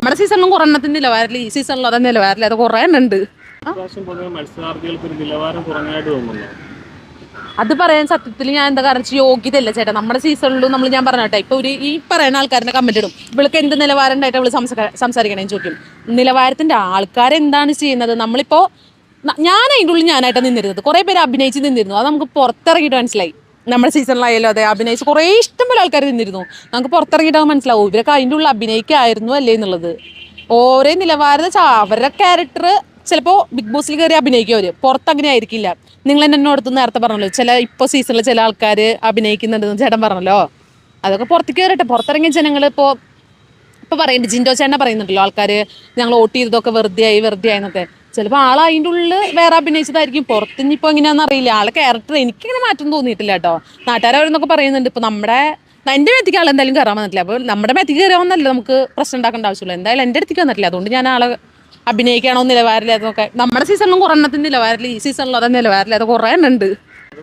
നമ്മുടെ സീസണിലും കുറേ എണ്ണത്തിന് നിലവാരമില്ല, ഈ സീസണിലും അതെ നിലവാരമില്ല, അത് കുറേ എണ്ണുണ്ട്. അത് പറയാൻ സത്യത്തിൽ ഞാൻ എന്താ കാരണം യോഗ്യതയല്ല ചേട്ടാ. നമ്മുടെ സീസണിലും ഞാൻ പറഞ്ഞോട്ടെ, ഇപ്പൊ ഈ പറയുന്ന ആൾക്കാരുടെ കമന്റ് ഇടും, ഇവൾക്ക് എന്ത് നിലവാരം ഉണ്ടായിട്ട് അവള് സംസാരിക്കണേന്ന് ചോദിക്കും. നിലവാരത്തിന്റെ ആൾക്കാരെന്താണ് ചെയ്യുന്നത്? നമ്മളിപ്പോ ഞാൻ അതിൻ്റെ ഉള്ളിൽ ഞാനായിട്ട് നിന്നിരുന്നത്, കുറെ പേര് അഭിനയിച്ച് നിന്നിരുന്നു, അത് നമുക്ക് പുറത്തിറങ്ങിയിട്ട് മനസ്സിലായി. നമ്മുടെ സീസണിലായാലും അതെ അഭിനയിച്ച് കുറേ ഇഷ്ടംപോലെ ആൾക്കാർ നിന്നിരുന്നു, നമുക്ക് പുറത്തിറങ്ങിയിട്ട് മനസ്സിലാവും ഇവരൊക്കെ അതിൻ്റെ ഉള്ളിൽ അഭിനയിക്കായിരുന്നു അല്ലേ എന്നുള്ളത്. ഓരോ നിലവാരം അവരുടെ ക്യാരക്ടർ ചിലപ്പോൾ ബിഗ് ബോസിൽ കയറി അഭിനയിക്കും, അവര് പുറത്തങ്ങനെ ആയിരിക്കില്ല. നിങ്ങൾ എന്നോടത്ത് നേരത്തെ പറഞ്ഞല്ലോ, ഇപ്പോൾ സീസണിൽ ചില ആൾക്കാർ അഭിനയിക്കുന്നുണ്ടെന്ന് ചേട്ടൻ പറഞ്ഞല്ലോ, അതൊക്കെ പുറത്തേക്ക് കയറട്ടെ. പുറത്തിറങ്ങിയ ജനങ്ങൾ ഇപ്പോൾ പറയുന്നുണ്ട്, ജിൻഡോ ചേട്ടനെ പറയുന്നുണ്ടല്ലോ, ആൾക്കാർ ഞങ്ങൾ വോട്ട് ചെയ്തതൊക്കെ വെറുതെ ആയി എന്നൊക്കെ. ചിലപ്പോൾ ആൾ അതിൻ്റെ ഉള്ളിൽ വേറെ അഭിനയിച്ചതായിരിക്കും, പുറത്തിനിപ്പോൾ എങ്ങനെയാണെന്ന് അറിയില്ല. ആളെ ക്യാരക്ടർ എനിക്കിങ്ങനെ മാറ്റം തോന്നിയിട്ടില്ല കേട്ടോ. നാട്ടുകാരവരെന്നൊക്കെ പറയുന്നുണ്ട്, ഇപ്പോൾ എൻ്റെ മേത്തിക്ക് ആൾ എന്തായാലും കയറാൻ വന്നിട്ടില്ല. അപ്പോൾ നമ്മുടെ മേത്തിക്ക് കയറാമെന്നല്ല നമുക്ക് പ്രശ്നം ഉണ്ടാക്കേണ്ട ആവശ്യമില്ല. എന്തായാലും എൻ്റെ അടുത്തേക്ക് വന്നിട്ടില്ല, അതുകൊണ്ട് ഞാൻ ആളെ അഭിനയിക്കണോ നിലവാരമില്ലാതൊക്കെ. നമ്മുടെ സീസണിലും കുറേ എണ്ണത്തിന് നിലവാരമില്ല, ഈ സീസണിലും അതെ നിലവാരമില്ല, അത് കുറേ എണ്ണുണ്ട്.